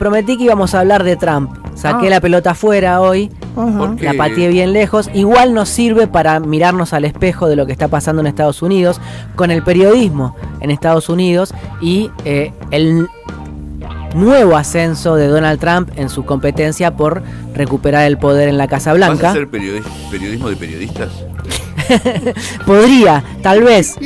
prometí que íbamos a hablar de Trump. Saqué la pelota afuera hoy, la pateé bien lejos. Igual nos sirve para mirarnos al espejo de lo que está pasando en Estados Unidos, con el periodismo en Estados Unidos y el nuevo ascenso de Donald Trump en su competencia por recuperar el poder en la Casa Blanca. ¿Vas a hacer periodismo de periodistas? Podría, tal vez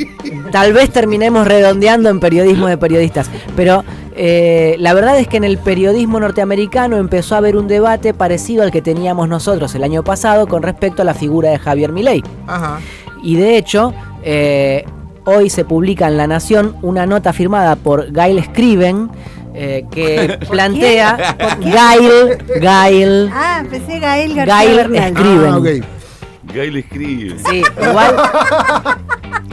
terminemos redondeando en periodismo de periodistas, pero la verdad es que en el periodismo norteamericano empezó a haber un debate parecido al que teníamos nosotros el año pasado con respecto a la figura de Javier Milei. Y de hecho, hoy se publica en La Nación una nota firmada por Gail Scriven, que plantea Gail. Pensé Gail García Bernal. Scriven. Gail escribe. Sí, igual.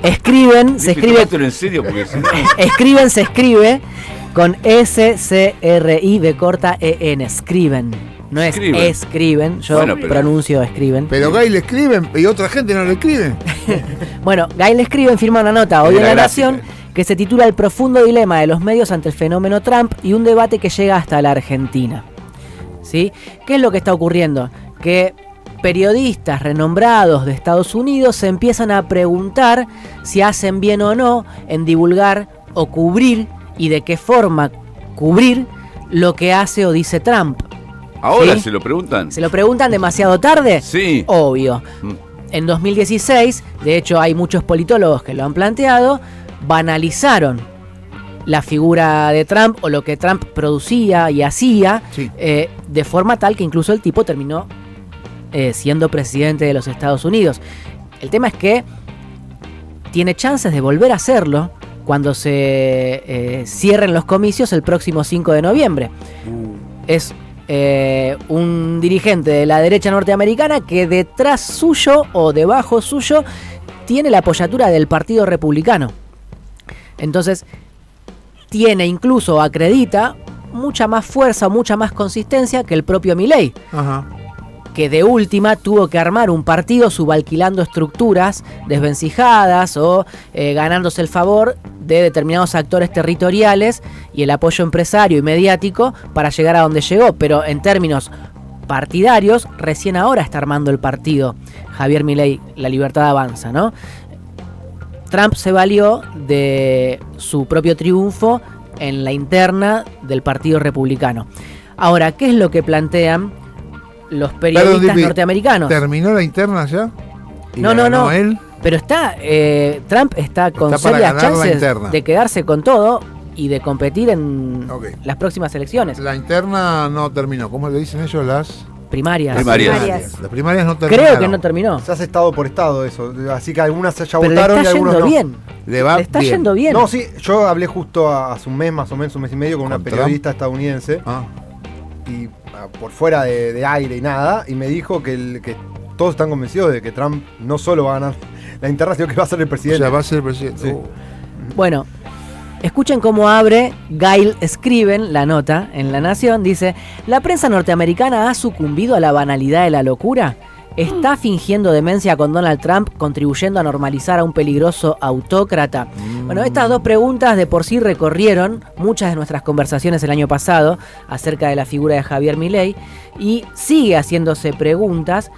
Escriben, se escribe. En serio, porque si no... Escriben, se escribe con S-C-R-I corta E-N. Scriven. No es escriben, yo pronuncio escriben. Pero Gail escriben y otra gente no lo escribe. Bueno, Gail Scriven firma una nota hoy en La Nación que se titula El profundo dilema de los medios ante el fenómeno Trump y un debate que llega hasta la Argentina. ¿Sí? ¿Qué es lo que está ocurriendo? Que periodistas renombrados de Estados Unidos se empiezan a preguntar si hacen bien o no en divulgar o cubrir y de qué forma cubrir lo que hace o dice Trump. ¿Ahora ¿sí? se lo preguntan? ¿Se lo preguntan demasiado tarde? Sí. Obvio. En 2016, de hecho hay muchos politólogos que lo han planteado, banalizaron la figura de Trump o lo que Trump producía y hacía, de forma tal que incluso el tipo terminó siendo presidente de los Estados Unidos. El tema es que tiene chances de volver a hacerlo cuando se cierren los comicios el próximo 5 de noviembre. Es un dirigente de la derecha norteamericana que detrás suyo o debajo suyo tiene la apoyatura del Partido Republicano. Entonces tiene incluso, acredita, mucha más fuerza, mucha más consistencia que el propio Milei. Que de última tuvo que armar un partido subalquilando estructuras desvencijadas o ganándose el favor de determinados actores territoriales y el apoyo empresario y mediático para llegar a donde llegó. Pero en términos partidarios, recién ahora está armando el partido Javier Milei, La Libertad Avanza, ¿no? Trump se valió de su propio triunfo en la interna del Partido Republicano. Ahora, ¿qué es lo que plantean los periodistas norteamericanos? ¿Terminó la interna ya? No. Él? Pero Trump está con serias chances de quedarse con todo y de competir en las próximas elecciones. La interna no terminó. ¿Cómo le dicen ellos? Las primarias. Las primarias no terminaron. Creo que no terminó. Se hace estado por estado eso. Así que algunas ya pero votaron y algunos no. Bien. Le está yendo bien. No, sí, yo hablé justo hace un mes, más o menos, un mes y medio, con una periodista estadounidense. Y por fuera de aire y nada, y me dijo que todos están convencidos de que Trump no solo va a ganar la interna, sino que va a ser el presidente. O sea, va a ser el presidente. Sí. Bueno, escuchen cómo abre Gail Scriven la nota en La Nación. Dice: ¿la prensa norteamericana ha sucumbido a la banalidad de la locura? ¿Está fingiendo demencia con Donald Trump, contribuyendo a normalizar a un peligroso autócrata? Bueno, estas dos preguntas de por sí recorrieron muchas de nuestras conversaciones el año pasado acerca de la figura de Javier Milei y sigue haciéndose preguntas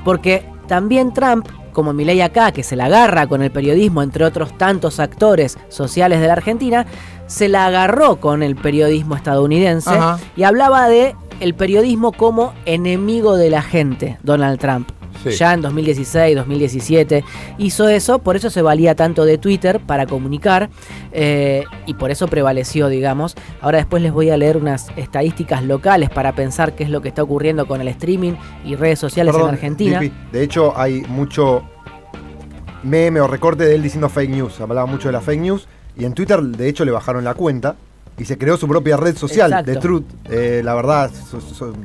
porque también Trump, como Milei acá, que se la agarra con el periodismo, entre otros tantos actores sociales de la Argentina, se la agarró con el periodismo estadounidense y hablaba de el periodismo como enemigo de la gente, Donald Trump. Sí. Ya en 2016, 2017 hizo eso, por eso se valía tanto de Twitter para comunicar y por eso prevaleció, digamos. Ahora después les voy a leer unas estadísticas locales para pensar qué es lo que está ocurriendo con el streaming y redes sociales en Argentina. De hecho, hay mucho meme o recorte de él diciendo fake news. Hablaba mucho de la fake news y en Twitter, de hecho, le bajaron la cuenta. Y se creó su propia red social. Exacto. De Truth, la verdad,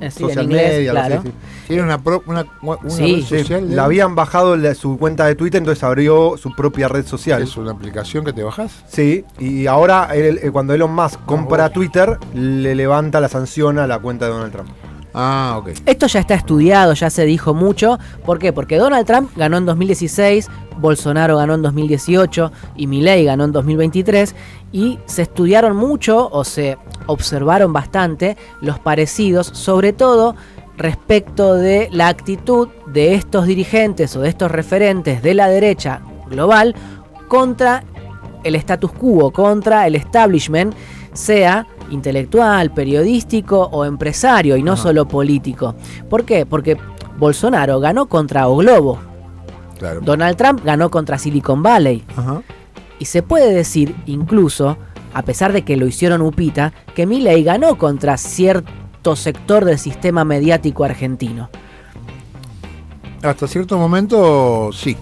social media. Claro. Tiene una red social. La habían bajado su cuenta de Twitter, entonces abrió su propia red social. ¿Es una aplicación que te bajas? Sí, y ahora cuando Elon Musk compra Twitter, le levanta la sanción a la cuenta de Donald Trump. Ah, ok. Esto ya está estudiado, ya se dijo mucho. ¿Por qué? Porque Donald Trump ganó en 2016, Bolsonaro ganó en 2018 y Milei ganó en 2023. Y se estudiaron mucho o se observaron bastante los parecidos, sobre todo respecto de la actitud de estos dirigentes o de estos referentes de la derecha global contra el status quo, contra el establishment, sea intelectual, periodístico o empresario y no solo político. ¿Por qué? Porque Bolsonaro ganó contra O Globo. Claro. Donald Trump ganó contra Silicon Valley. Ajá. Y se puede decir incluso, a pesar de que lo hicieron upita, que Milei ganó contra cierto sector del sistema mediático argentino. Hasta cierto momento, sí.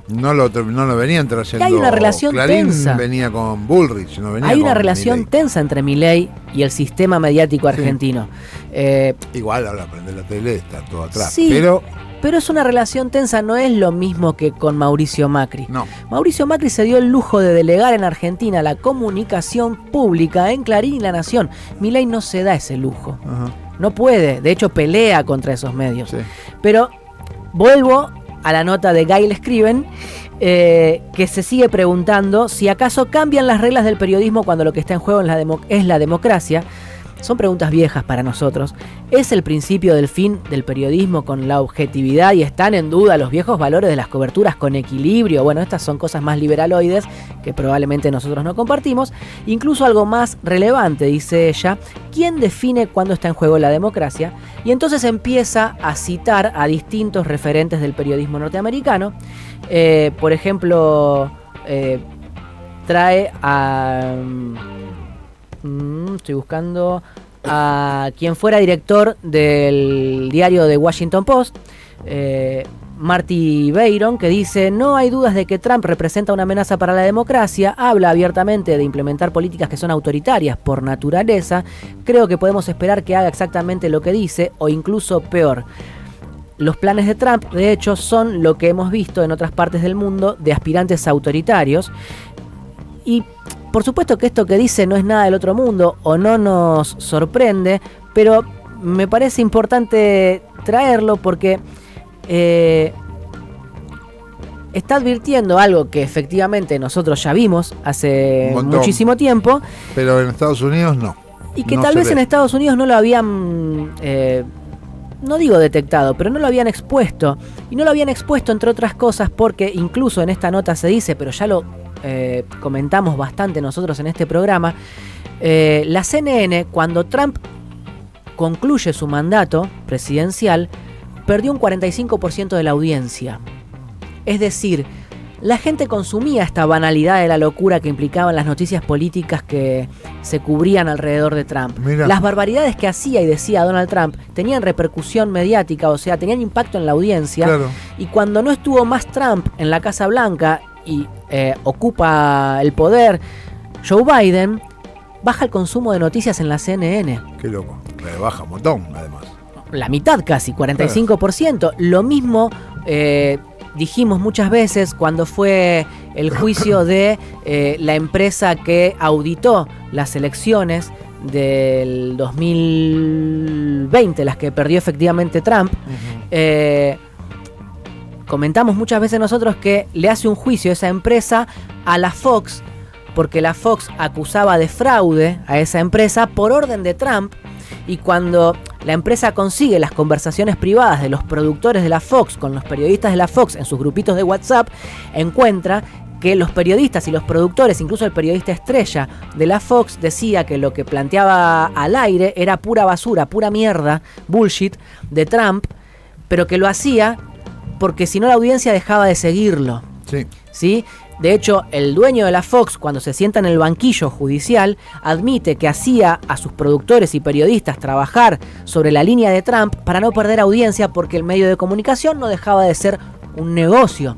No lo venían trayendo. Hay una relación Clarín tensa. Venía con Bullrich, no venía Hay con una relación Milei. tensa entre Milei y el sistema mediático argentino. Igual ahora prende la tele, está todo atrás. Sí, pero es una relación tensa, no es lo mismo que con Mauricio Macri. no. Mauricio Macri se dio el lujo de delegar en Argentina la comunicación pública en Clarín y La Nación. Milei no se da ese lujo. Ajá. No puede, de hecho pelea contra esos medios. Sí. Pero vuelvo a la nota de Gail Scriven, que se sigue preguntando si acaso cambian las reglas del periodismo cuando lo que está en juego es la democracia. Son preguntas viejas para nosotros. ¿Es el principio del fin del periodismo con la objetividad y están en duda los viejos valores de las coberturas con equilibrio? Bueno, estas son cosas más liberaloides que probablemente nosotros no compartimos. Incluso algo más relevante, dice ella, ¿quién define cuándo está en juego la democracia? Y entonces empieza a citar a distintos referentes del periodismo norteamericano. Por ejemplo, trae a... estoy buscando a quien fuera director del diario The Washington Post, Marty Bayron, que dice: no hay dudas de que Trump representa una amenaza para la democracia, habla abiertamente de implementar políticas que son autoritarias por naturaleza, creo que podemos esperar que haga exactamente lo que dice o incluso peor. Los planes de Trump, de hecho, son lo que hemos visto en otras partes del mundo de aspirantes autoritarios. Y por supuesto que esto que dice no es nada del otro mundo o no nos sorprende, pero me parece importante traerlo porque está advirtiendo algo que efectivamente nosotros ya vimos hace muchísimo tiempo. Pero en Estados Unidos no. Y que tal vez en Estados Unidos no lo habían, no digo detectado, pero no lo habían expuesto. Y no lo habían expuesto entre otras cosas porque incluso en esta nota se dice, pero ya lo comentamos bastante nosotros en este programa, la CNN, cuando Trump concluye su mandato presidencial, perdió un 45% de la audiencia. Es decir, la gente consumía esta banalidad de la locura que implicaban las noticias políticas que se cubrían alrededor de Trump. Mirá. Las barbaridades que hacía y decía Donald Trump tenían repercusión mediática, o sea, tenían impacto en la audiencia. Claro. Y cuando no estuvo más Trump en la Casa Blanca y ocupa el poder Joe Biden, baja el consumo de noticias en la CNN. Qué loco. Baja un montón, además. La mitad casi, 45%. Lo mismo dijimos muchas veces cuando fue el juicio de la empresa que auditó las elecciones del 2020, las que perdió efectivamente Trump. Comentamos muchas veces nosotros que le hace un juicio esa empresa a la Fox, porque la Fox acusaba de fraude a esa empresa por orden de Trump. Y cuando la empresa consigue las conversaciones privadas de los productores de la Fox con los periodistas de la Fox en sus grupitos de WhatsApp, encuentra que los periodistas y los productores, incluso el periodista estrella de la Fox, decía que lo que planteaba al aire era pura basura, pura mierda, bullshit de Trump, pero que lo hacía porque si no la audiencia dejaba de seguirlo. Sí. ¿Sí? De hecho, el dueño de la Fox, cuando se sienta en el banquillo judicial, admite que hacía a sus productores y periodistas trabajar sobre la línea de Trump para no perder audiencia porque el medio de comunicación no dejaba de ser un negocio.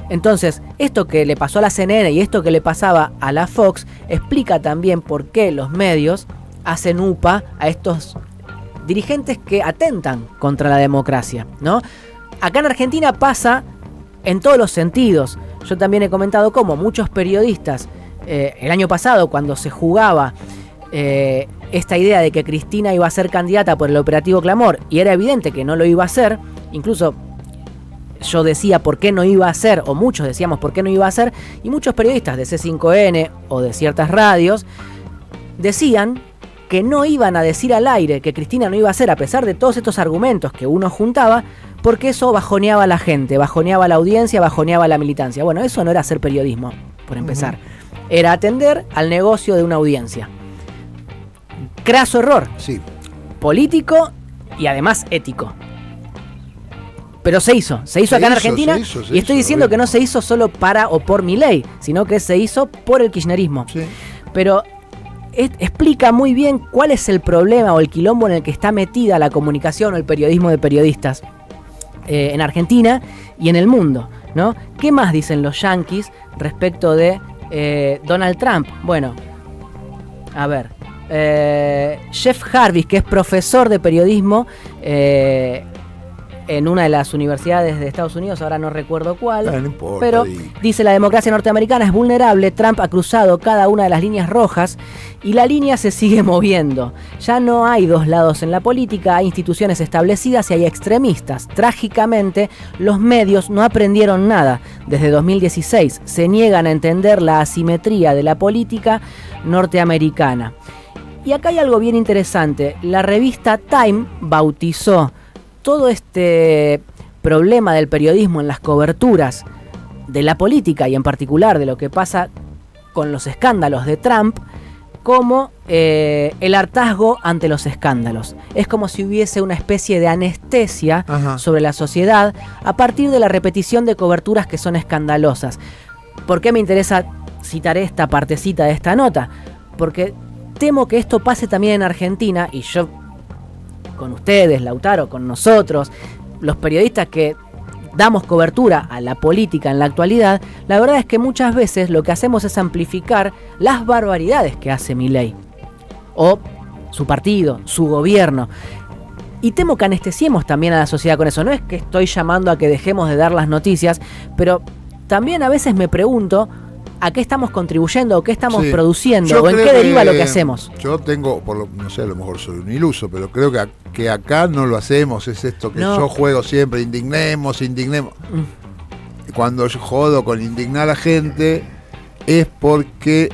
Entonces, esto que le pasó a la CNN y esto que le pasaba a la Fox explica también por qué los medios hacen upa a estos dirigentes que atentan contra la democracia, ¿no? Acá en Argentina pasa en todos los sentidos. Yo también he comentado cómo muchos periodistas, el año pasado cuando se jugaba esta idea de que Cristina iba a ser candidata por el operativo Clamor, y era evidente que no lo iba a hacer, incluso yo decía por qué no iba a hacer, o muchos decíamos por qué no iba a hacer, y muchos periodistas de C5N o de ciertas radios decían que no iban a decir al aire que Cristina no iba a hacer, a pesar de todos estos argumentos que uno juntaba, porque eso bajoneaba a la gente, bajoneaba a la audiencia, bajoneaba a la militancia. Bueno, eso no era hacer periodismo, por empezar. Era atender al negocio de una audiencia. Craso error. Sí. Político y además ético. Pero se hizo acá en Argentina, y estoy diciendo que no se hizo solo para o por Milei, sino que se hizo por el kirchnerismo. Sí. Pero explica muy bien cuál es el problema o el quilombo en el que está metida la comunicación o el periodismo de periodistas en Argentina y en el mundo, ¿no? ¿Qué más dicen los yanquis respecto de Donald Trump? Bueno, a ver, Jeff Jarvis, que es profesor de periodismo en una de las universidades de Estados Unidos, ahora no recuerdo cuál, no importa, pero dice: la democracia norteamericana es vulnerable, Trump ha cruzado cada una de las líneas rojas y la línea se sigue moviendo. Ya no hay dos lados en la política, hay instituciones establecidas y hay extremistas. Trágicamente, los medios no aprendieron nada. Desde 2016 se niegan a entender la asimetría de la política norteamericana. Y acá hay algo bien interesante. La revista Time bautizó todo este problema del periodismo en las coberturas de la política y en particular de lo que pasa con los escándalos de Trump como el hartazgo ante los escándalos. Es como si hubiese una especie de anestesia sobre la sociedad a partir de la repetición de coberturas que son escandalosas. ¿Por qué me interesa citar esta partecita de esta nota? Porque temo que esto pase también en Argentina, y yo con ustedes, Lautaro, con nosotros, los periodistas que damos cobertura a la política en la actualidad, la verdad es que muchas veces lo que hacemos es amplificar las barbaridades que hace Milei, o su partido, su gobierno. Y temo que anestesiemos también a la sociedad con eso. No es que estoy llamando a que dejemos de dar las noticias, pero también a veces me pregunto a qué estamos contribuyendo o qué estamos produciendo o en qué deriva lo que hacemos. Yo tengo, no sé, a lo mejor soy un iluso, pero creo que acá no lo hacemos. Es esto que yo juego siempre, indignemos. Cuando yo jodo con indignar a la gente es porque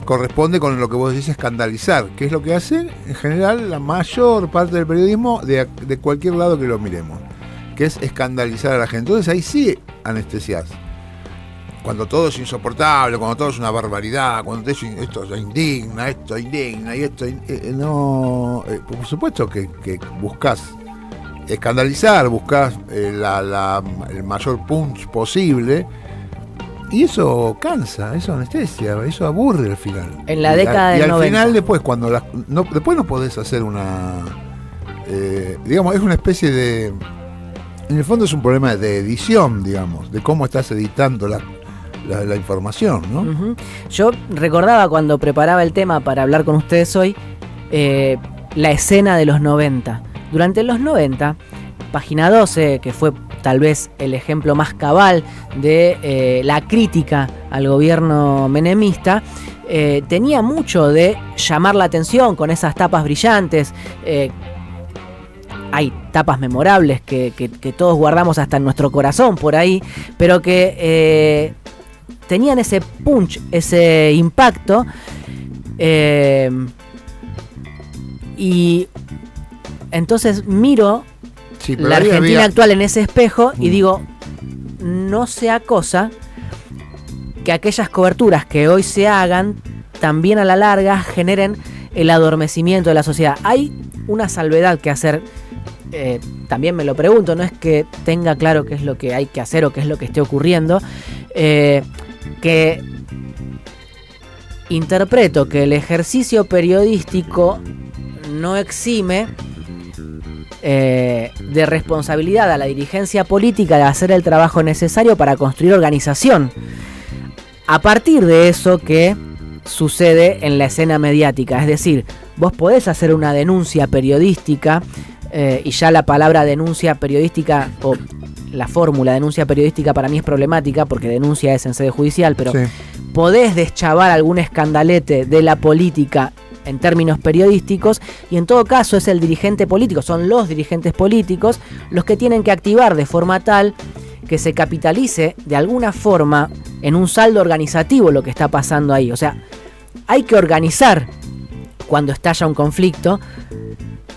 corresponde con lo que vos decís, escandalizar, que es lo que hace en general la mayor parte del periodismo de cualquier lado que lo miremos, que es escandalizar a la gente. Entonces ahí sí anestesiás. Cuando todo es insoportable, cuando todo es una barbaridad, cuando esto indigna, y esto no, por supuesto que buscás escandalizar, buscás el mayor punch posible, y eso cansa, eso anestesia, eso aburre al final. En la década del 90. Y al final después, después no podés hacer una, digamos, es una especie de, en el fondo es un problema de edición, digamos, de cómo estás editando la información, ¿no? Uh-huh. Yo recordaba cuando preparaba el tema para hablar con ustedes hoy, la escena de los 90. Durante los 90, Página 12, que fue tal vez el ejemplo más cabal de la crítica al gobierno menemista, tenía mucho de llamar la atención con esas tapas brillantes. Hay tapas memorables que todos guardamos hasta en nuestro corazón por ahí, pero que tenían ese punch, ese impacto, y entonces miro la Argentina actual en ese espejo y digo, no sea cosa que aquellas coberturas que hoy se hagan también a la larga generen el adormecimiento de la sociedad. Hay una salvedad que hacer. También me lo pregunto, no es que tenga claro qué es lo que hay que hacer o qué es lo que esté ocurriendo, que interpreto que el ejercicio periodístico no exime de responsabilidad a la dirigencia política de hacer el trabajo necesario para construir organización. A partir de eso que sucede en la escena mediática, es decir, vos podés hacer una denuncia periodística, y ya la palabra denuncia periodística o la fórmula denuncia periodística para mí es problemática porque denuncia es en sede judicial, pero podés deschavar algún escandalete de la política en términos periodísticos, y en todo caso es el dirigente político, son los dirigentes políticos los que tienen que activar de forma tal que se capitalice de alguna forma en un saldo organizativo lo que está pasando ahí. O sea, hay que organizar cuando estalla un conflicto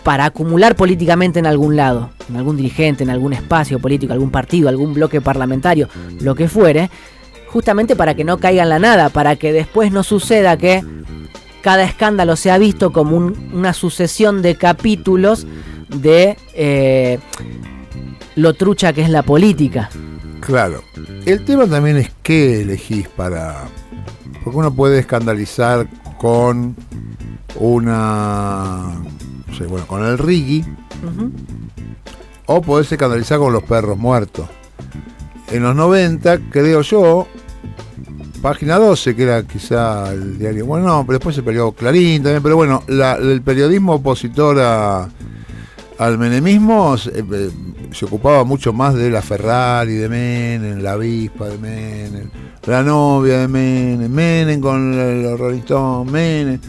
para acumular políticamente en algún lado, en algún dirigente, en algún espacio político, algún partido, algún bloque parlamentario, lo que fuere, justamente para que no caiga en la nada, para que después no suceda que cada escándalo sea visto como una sucesión de capítulos de lo trucha que es la política. Claro. El tema también es qué elegís para... Porque uno puede escandalizar con una... No sé, bueno, con el Ricky. Uh-huh. O podés escandalizar con los perros muertos. En los 90, creo yo, Página 12, que era quizá el diario... Bueno, no, pero después se peleó Clarín también. Pero bueno, el periodismo opositor al menemismo se ocupaba mucho más de la Ferrari de Menem, la avispa de Menem, la novia de Menem, Menem con los Rolling Stones, Menem.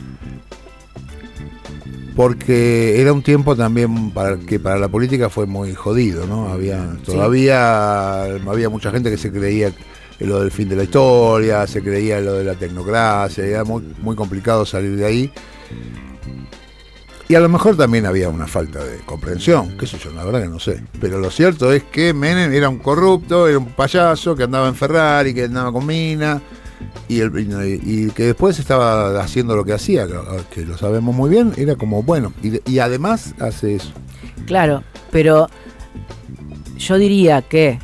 Porque era un tiempo también que para la política fue muy jodido, ¿no? Todavía había mucha gente que se creía en lo del fin de la historia, se creía en lo de la tecnocracia, era muy, muy complicado salir de ahí. Y a lo mejor también había una falta de comprensión, qué sé yo, la verdad que no sé. Pero lo cierto es que Menem era un corrupto, era un payaso que andaba en Ferrari, que andaba con mina, y que después estaba haciendo lo que hacía, que lo sabemos muy bien, era como bueno, y además hace eso. Claro, pero yo diría que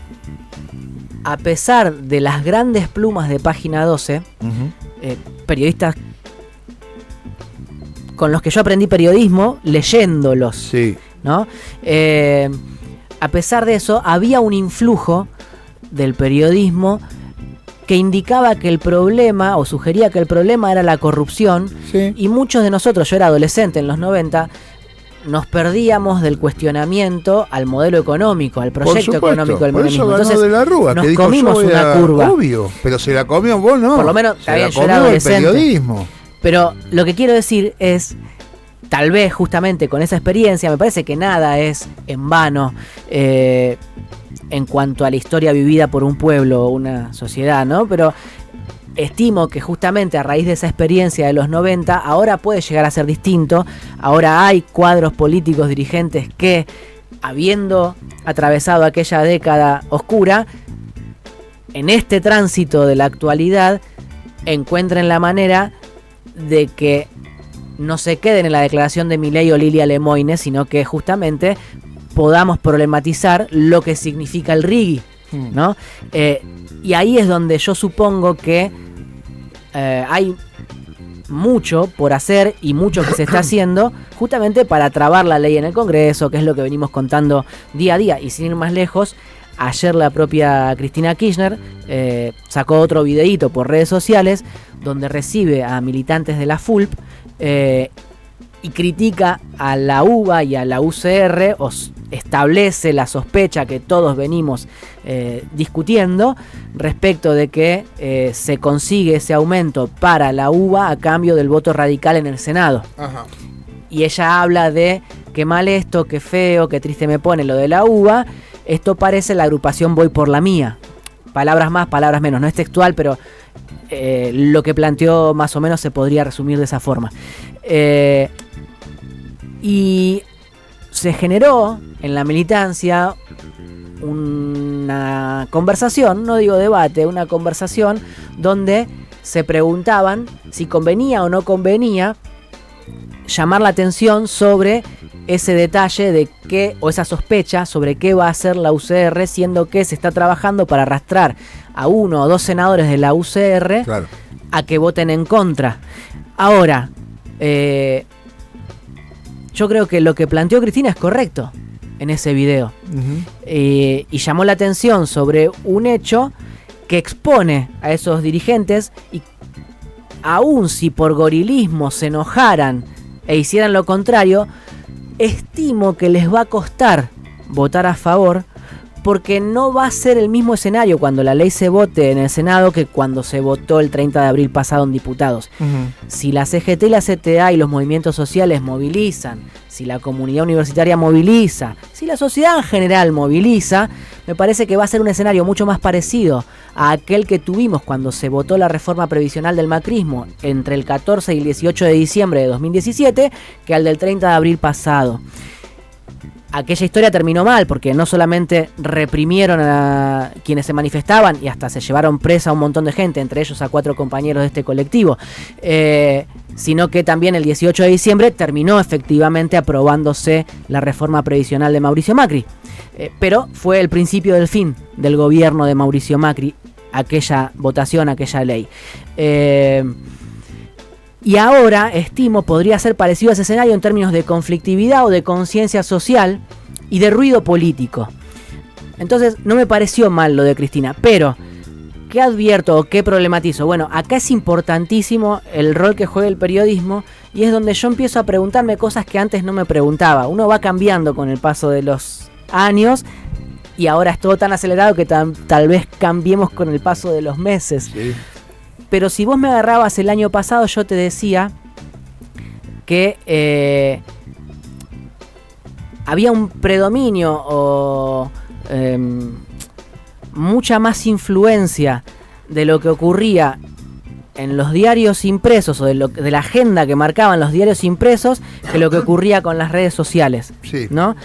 a pesar de las grandes plumas de Página 12, uh-huh. Periodistas con los que yo aprendí periodismo leyéndolos, sí. ¿No? A pesar de eso, había un influjo del periodismo que indicaba que el problema, o sugería que el problema era la corrupción, sí. Y muchos de nosotros, yo era adolescente en los 90, nos perdíamos del cuestionamiento al modelo económico, al proyecto económico del menemismo. Entonces, de la Rúa, nos que dijo, comimos una curva. Obvio, pero se la comió vos, ¿no? Por lo menos, se la yo comió era adolescente. El periodismo. Pero lo que quiero decir es, tal vez justamente con esa experiencia, me parece que nada es en vano en cuanto a la historia vivida por un pueblo o una sociedad, ¿no? Pero estimo que justamente a raíz de esa experiencia de los 90, ahora puede llegar a ser distinto. Ahora hay cuadros políticos, dirigentes que, habiendo atravesado aquella década oscura, en este tránsito de la actualidad, encuentren la manera de que no se queden en la declaración de Milei o Lilia Lemoine, sino que justamente podamos problematizar lo que significa el RIGI, ¿no? Y ahí es donde yo supongo que hay mucho por hacer y mucho que se está haciendo justamente para trabar la ley en el Congreso, que es lo que venimos contando día a día. Y sin ir más lejos, ayer la propia Cristina Kirchner sacó otro videíto por redes sociales donde recibe a militantes de la FULP y critica a la UBA y a la UCR, o establece la sospecha que todos venimos discutiendo respecto de que se consigue ese aumento para la UBA a cambio del voto radical en el Senado. Ajá. Y ella habla de qué mal esto, qué feo, qué triste me pone lo de la UBA. Esto parece la agrupación Voy por la Mía. Palabras más, palabras menos. No es textual, pero lo que planteó más o menos se podría resumir de esa forma. Y se generó en la militancia una conversación, no digo debate, una conversación donde se preguntaban si convenía o no convenía llamar la atención sobre ese detalle de qué, o esa sospecha sobre qué va a hacer la UCR, siendo que se está trabajando para arrastrar a 1 o 2 senadores de la UCR, claro, a que voten en contra. Ahora, yo creo que lo que planteó Cristina es correcto en ese video. Uh-huh. Y llamó la atención sobre un hecho que expone a esos dirigentes, y aun si por gorilismo se enojaran e hicieran lo contrario, estimo que les va a costar votar a favor, porque no va a ser el mismo escenario cuando la ley se vote en el Senado que cuando se votó el 30 de abril pasado en diputados. Si la CGT y la CTA y los movimientos sociales movilizan, si la comunidad universitaria moviliza, si la sociedad en general moviliza, me parece que va a ser un escenario mucho más parecido a aquel que tuvimos cuando se votó la reforma previsional del macrismo entre el 14 y el 18 de diciembre de 2017 que al del 30 de abril pasado. Aquella historia terminó mal porque no solamente reprimieron a quienes se manifestaban y hasta se llevaron presa a un montón de gente, entre ellos a 4 compañeros de este colectivo, sino que también el 18 de diciembre terminó efectivamente aprobándose la reforma previsional de Mauricio Macri. Pero fue el principio del fin del gobierno de Mauricio Macri, aquella votación, aquella ley. Y ahora, estimo, podría ser parecido a ese escenario en términos de conflictividad o de conciencia social y de ruido político. Entonces, no me pareció mal lo de Cristina, pero ¿qué advierto o qué problematizo? Bueno, acá es importantísimo el rol que juega el periodismo y es donde yo empiezo a preguntarme cosas que antes no me preguntaba. Uno va cambiando con el paso de los años y ahora es todo tan acelerado que tal vez cambiemos con el paso de los meses. Sí. Pero si vos me agarrabas el año pasado, yo te decía que había un predominio o mucha más influencia de lo que ocurría en los diarios impresos o de la agenda que marcaban los diarios impresos que lo que ocurría con las redes sociales, sí. ¿No?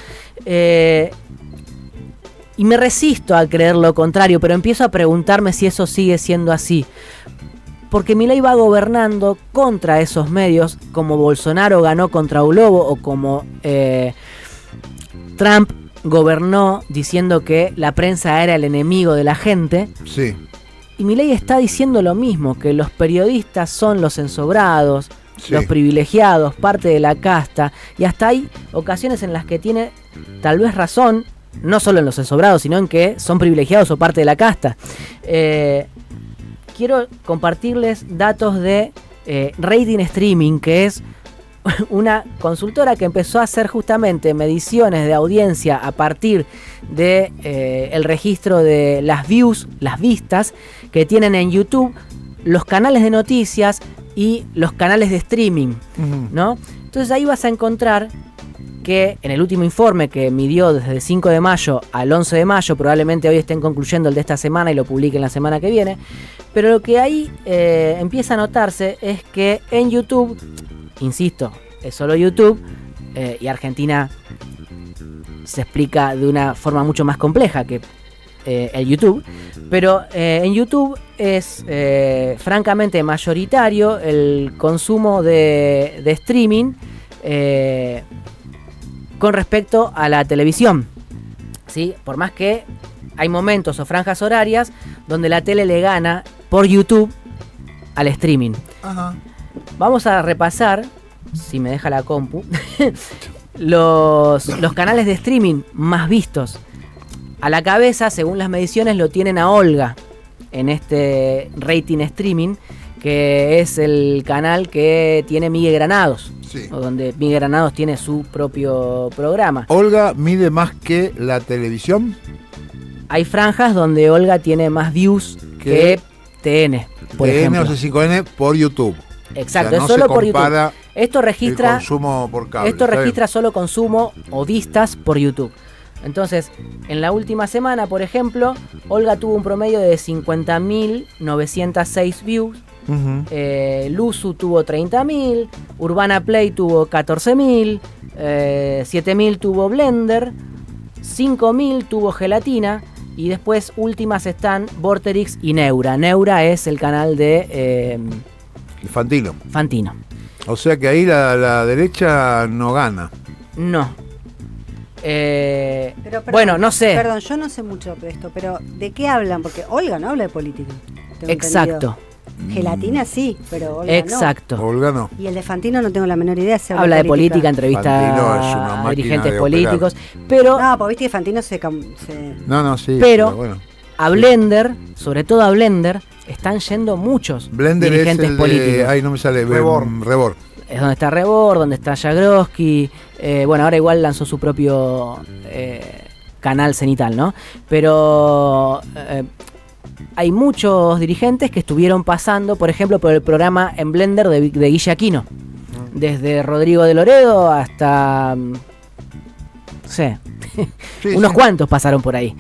Y me resisto a creer lo contrario, pero empiezo a preguntarme si eso sigue siendo así. Porque Milei va gobernando contra esos medios, como Bolsonaro ganó contra Globo o como Trump gobernó diciendo que la prensa era el enemigo de la gente. Sí. Y Milei está diciendo lo mismo, que los periodistas son los ensobrados, sí, los privilegiados, parte de la casta. Y hasta hay ocasiones en las que tiene tal vez razón, no solo en los ensobrados, sino en que son privilegiados o parte de la casta. Quiero compartirles datos de Rating Streaming, que es una consultora que empezó a hacer justamente mediciones de audiencia a partir de el registro de las views, las vistas que tienen en YouTube los canales de noticias y los canales de streaming, ¿no? Entonces ahí vas a encontrar que en el último informe que midió desde el 5 de mayo al 11 de mayo, probablemente hoy estén concluyendo el de esta semana y lo publiquen la semana que viene, pero lo que ahí empieza a notarse es que en YouTube, insisto, es solo YouTube, y Argentina se explica de una forma mucho más compleja que el YouTube, pero en YouTube es francamente mayoritario el consumo de streaming con respecto a la televisión, ¿sí? Por más que hay momentos o franjas horarias donde la tele le gana por YouTube al streaming. Ajá. Vamos a repasar, si me deja la compu, los canales de streaming más vistos. A la cabeza, según las mediciones, lo tienen a Olga en este Rating Streaming, que es el canal que tiene Miguel Granados. Sí. O donde Miguel Granados tiene su propio programa. ¿Olga mide más que la televisión? Hay franjas donde Olga tiene más views que TN, por ejemplo. TN o C5N por YouTube. Exacto, o sea, no es solo por YouTube. Esto registra el consumo por cable. Esto registra solo consumo o vistas por YouTube. Entonces, en la última semana, por ejemplo, Olga tuvo un promedio de 50.906 views. Luzu tuvo 30.000, Urbana Play tuvo 14.000, 7.000 tuvo Blender, 5.000 tuvo Gelatina y después últimas están Vorterix y Neura. Neura es el canal de Fantino. O sea que ahí la derecha no gana. No. Pero, perdón, bueno, no sé. Perdón, yo no sé mucho de esto, pero ¿de qué hablan? Porque Olga no habla de política. Exacto. Entendido. Gelatina sí, pero Olga exacto. no. Olga no. Y el de Fantino no tengo la menor idea. Si habla de política, entrevista a dirigentes políticos. Operar. Pero. No, porque viste que Fantino se... No, sí. Pero bueno. A Blender, sobre todo a Blender, están yendo muchos Blender dirigentes es el políticos. Ahí no me sale. Rebord. Es donde está Rebord, donde está Jagroski. Bueno, ahora igual lanzó su propio canal cenital, ¿no? Pero hay muchos dirigentes que estuvieron pasando, por ejemplo, por el programa En Blender de Guille Aquino. Desde Rodrigo de Loredo hasta... no sé, unos cuantos pasaron por ahí.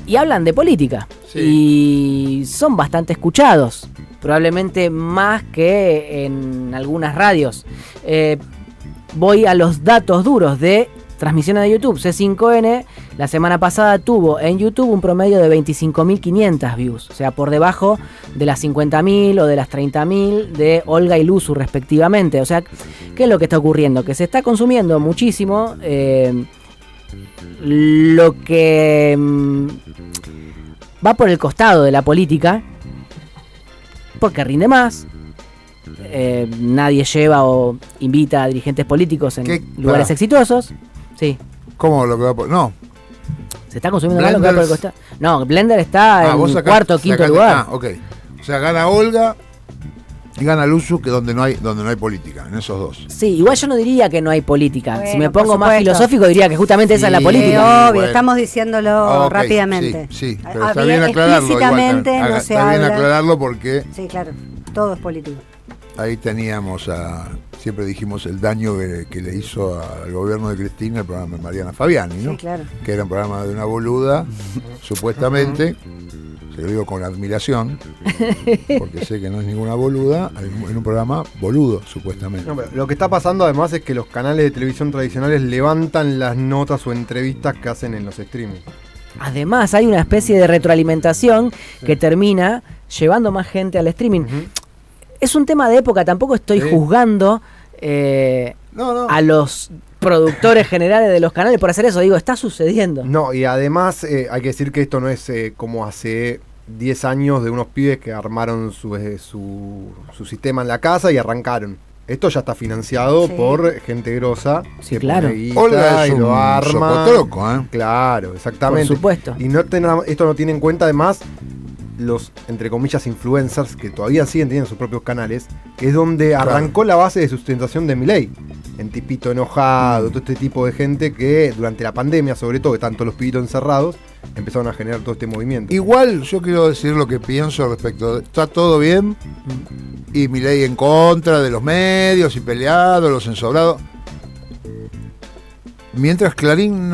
Y hablan de política. Sí. Y son bastante escuchados. Probablemente más que en algunas radios. Voy a los datos duros de transmisiones de YouTube. C5N la semana pasada tuvo en YouTube un promedio de 25.500 views. O sea, por debajo de las 50.000 o de las 30.000 de Olga y Luzu respectivamente. O sea, ¿qué es lo que está ocurriendo? Que se está consumiendo muchísimo lo que va por el costado de la política, porque rinde más. Nadie lleva o invita a dirigentes políticos en lugares exitosos. Sí. ¿Cómo lo que va por...? No. Se está consumiendo más lo que va por el costado. No, Blender está en cuarto o quinto lugar. Ok. O sea, gana Olga y gana Luzu, que donde no hay política, en esos dos. Sí, igual yo no diría que no hay política. Bueno, si me pongo más filosófico, diría que justamente esa es la política. Obvio, bueno. Estamos diciéndolo rápidamente. Sí, pero está bien aclararlo. Explícitamente igual, no se está bien habla. aclararlo porque... Sí, claro, todo es político. Ahí teníamos siempre dijimos el daño que le hizo al gobierno de Cristina el programa de Mariana Fabiani, ¿no? Sí, claro. Que era un programa de una boluda, supuestamente, se lo digo con admiración, porque sé que no es ninguna boluda, en un programa boludo, supuestamente. No, pero lo que está pasando además es que los canales de televisión tradicionales levantan las notas o entrevistas que hacen en los streaming. Además, hay una especie de retroalimentación que termina llevando más gente al streaming. Es un tema de época, tampoco estoy juzgando a los productores generales de los canales por hacer eso. Digo, está sucediendo. No, y además hay que decir que esto no es como hace 10 años de unos pibes que armaron su sistema en la casa y arrancaron. Esto ya está financiado por gente grosa. Sí, claro. Olga es y lo arma. Socotroco, ¿eh? Claro, exactamente. Por supuesto. Y esto no tiene en cuenta además los, entre comillas, influencers que todavía siguen teniendo sus propios canales, que es donde arrancó la base de sustentación de Milei. En Tipito Enojado, todo este tipo de gente que durante la pandemia, sobre todo, que tanto los pibitos encerrados, empezaron a generar todo este movimiento. Igual yo quiero decir lo que pienso respecto. Está todo bien y Milei en contra de los medios y peleado, los ensobrados. Mientras Clarín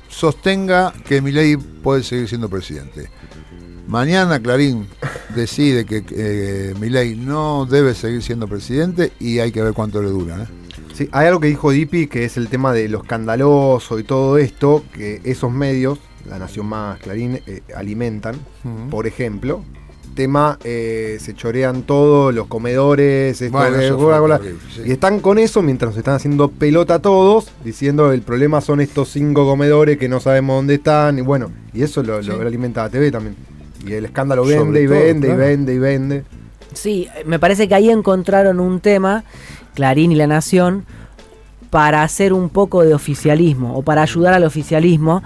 sostenga que Milei puede seguir siendo presidente. Mañana Clarín decide que Milei no debe seguir siendo presidente y hay que ver cuánto le dura, ¿eh? Sí, hay algo que dijo Dipi, que es el tema de lo escandaloso y todo esto, que esos medios, La Nación Más, Clarín, alimentan. Por ejemplo, tema, se chorean todo, los comedores, esto, y están con eso mientras nos están haciendo pelota todos, diciendo el problema son estos 5 comedores que no sabemos dónde están, y bueno, y eso lo alimenta la TV también. Y el escándalo vende y vende, claro, y vende y vende. Sí, me parece que ahí encontraron un tema, Clarín y La Nación, para hacer un poco de oficialismo o para ayudar al oficialismo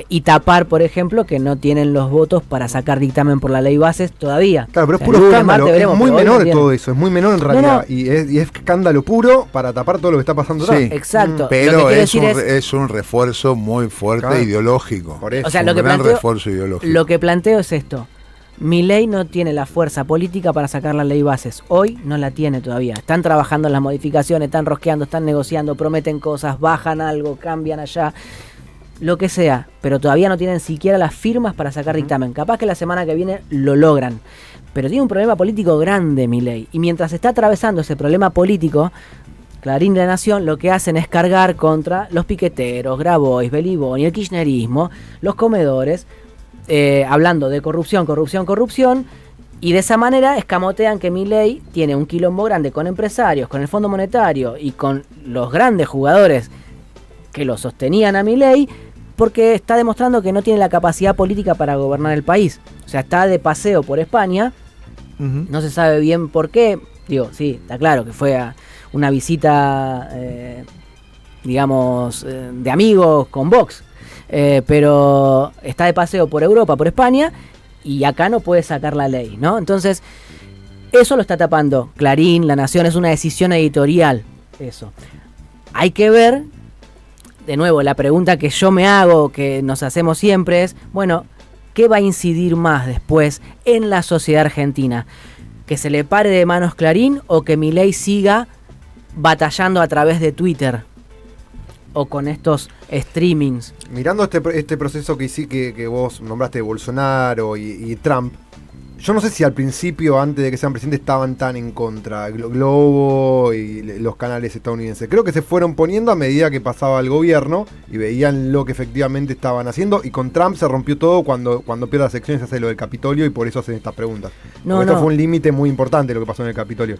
y tapar, por ejemplo, que no tienen los votos para sacar dictamen por la ley bases todavía. Claro, pero es puro escándalo, es muy menor todo eso, es muy menor en realidad, no. Y es escándalo puro para tapar todo lo que está pasando ahora. Sí, exacto. Pero es un refuerzo muy fuerte ideológico. Por eso. O sea, un gran refuerzo ideológico. Lo que planteo es esto. Milei no tiene la fuerza política para sacar la ley bases. Hoy no la tiene todavía. Están trabajando en las modificaciones, están rosqueando, están negociando, prometen cosas, bajan algo, cambian allá, lo que sea. Pero todavía no tienen siquiera las firmas para sacar dictamen. Capaz que la semana que viene lo logran. Pero tiene un problema político grande Milei. Y mientras está atravesando ese problema político, Clarín y La Nación lo que hacen es cargar contra los piqueteros, Grabois, Beliboni, el kirchnerismo, los comedores, hablando de corrupción, y de esa manera escamotean que Milei tiene un quilombo grande con empresarios, con el Fondo Monetario y con los grandes jugadores que lo sostenían a Milei, porque está demostrando que no tiene la capacidad política para gobernar el país. O sea, está de paseo por España, no se sabe bien por qué, digo, sí, está claro que fue a una visita, digamos, de amigos con Vox, pero está de paseo por Europa, por España, y acá no puede sacar la ley, ¿no? Entonces, eso lo está tapando Clarín, La Nación, es una decisión editorial, eso. hay que ver, de nuevo, la pregunta que yo me hago, que nos hacemos siempre es, bueno, ¿qué va a incidir más después en la sociedad argentina? ¿Que se le pare de manos Clarín o que Milei siga batallando a través de Twitter o con estos streamings? Mirando este proceso que vos nombraste de Bolsonaro y Trump, yo no sé si al principio, antes de que sean presidentes, estaban tan en contra Globo y los canales estadounidenses. Creo que se fueron poniendo a medida que pasaba el gobierno y veían lo que efectivamente estaban haciendo. Y con Trump se rompió todo cuando pierde las elecciones, se hace lo del Capitolio y por eso hacen estas preguntas. Esto fue un límite muy importante lo que pasó en el Capitolio.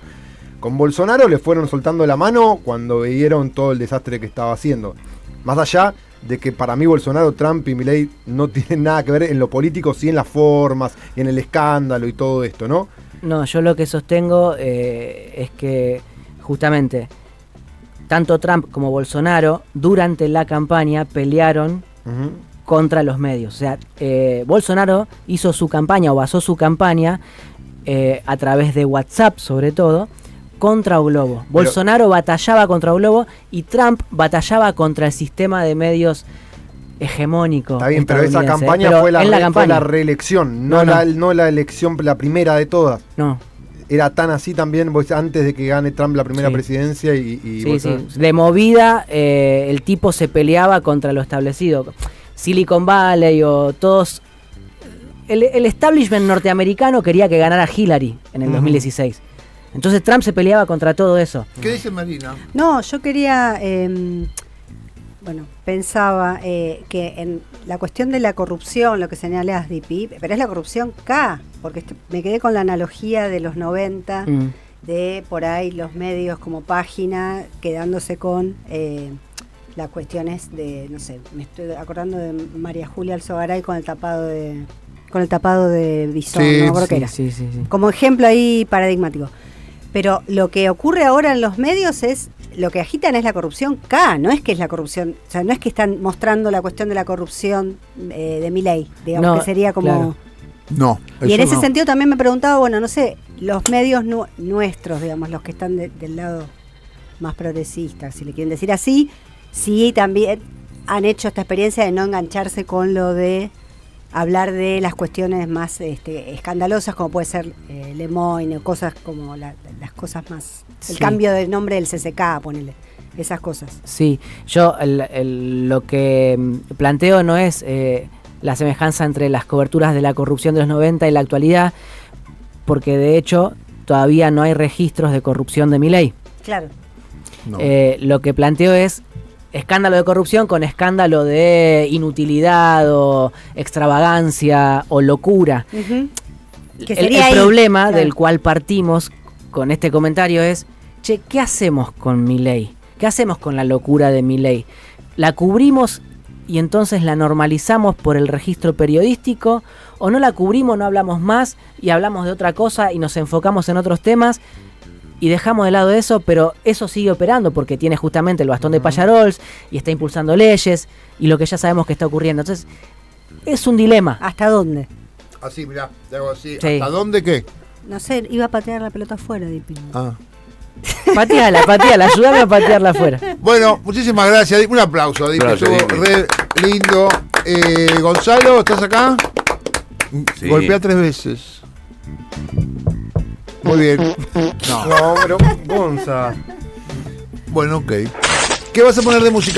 Con Bolsonaro le fueron soltando la mano cuando vieron todo el desastre que estaba haciendo. Más allá de que para mí Bolsonaro, Trump y Milei no tienen nada que ver en lo político, sí en las formas, en el escándalo y todo esto, ¿no? No, yo lo que sostengo es que justamente tanto Trump como Bolsonaro durante la campaña pelearon contra los medios. O sea, Bolsonaro hizo su campaña o basó su campaña a través de WhatsApp sobre todo, contra Globo. Bolsonaro batallaba contra Globo y Trump batallaba contra el sistema de medios hegemónico. Está bien, pero esa campaña fue la reelección, no la elección, la primera de todas. No. Era tan así también antes de que gane Trump la primera presidencia y sí. De movida el tipo se peleaba contra lo establecido. Silicon Valley o todos... El establishment norteamericano quería que ganara Hillary en el 2016. Entonces Trump se peleaba contra todo eso. ¿Qué dice Marina? No, yo quería, pensaba que en la cuestión de la corrupción, lo que señalas, DP, pero es la corrupción K, porque me quedé con la analogía de los 90, de por ahí los medios como página, quedándose con las cuestiones de, no sé, me estoy acordando de María Julia Alzogaray con el tapado de Bisón, sí, no me acuerdo qué era. Sí. Como ejemplo ahí paradigmático. Pero lo que ocurre ahora en los medios es, lo que agitan es la corrupción K, no es que es la corrupción, o sea, no es que están mostrando la cuestión de la corrupción de Milei, digamos, no, que sería como... Claro. No. Y en ese sentido también me preguntaba, bueno, no sé, los medios nuestros, digamos, los que están del lado más progresista, si le quieren decir así, sí también han hecho esta experiencia de no engancharse con lo de hablar de las cuestiones más escandalosas, como puede ser Lemoyne, cosas como las cosas más... El cambio del nombre del CCK, ponele, esas cosas. Sí, yo lo que planteo no es la semejanza entre las coberturas de la corrupción de los 90 y la actualidad, porque de hecho todavía no hay registros de corrupción de Milei. Claro. No. Lo que planteo es escándalo de corrupción con escándalo de inutilidad o extravagancia o locura. El problema del cual partimos con este comentario es, ¿qué hacemos con Milei? ¿Qué hacemos con la locura de Milei? ¿La cubrimos y entonces la normalizamos por el registro periodístico? ¿O no la cubrimos, no hablamos más y hablamos de otra cosa y nos enfocamos en otros temas? Y dejamos de lado eso, pero eso sigue operando porque tiene justamente el bastón de Pallarols y está impulsando leyes y lo que ya sabemos que está ocurriendo. Entonces, es un dilema. ¿Hasta dónde? Así, mirá, te hago así. Sí. ¿Hasta dónde qué? No sé, iba a patear la pelota afuera, Dipi. Pateala, ayúdame a patearla afuera. Bueno, muchísimas gracias. Un aplauso, Dipi. Gracias, Estuvo re lindo. Gonzalo, ¿estás acá? Sí. Golpea 3 veces. Muy bien. No, pero Gonza. Bueno, ok. ¿Qué vas a poner de música?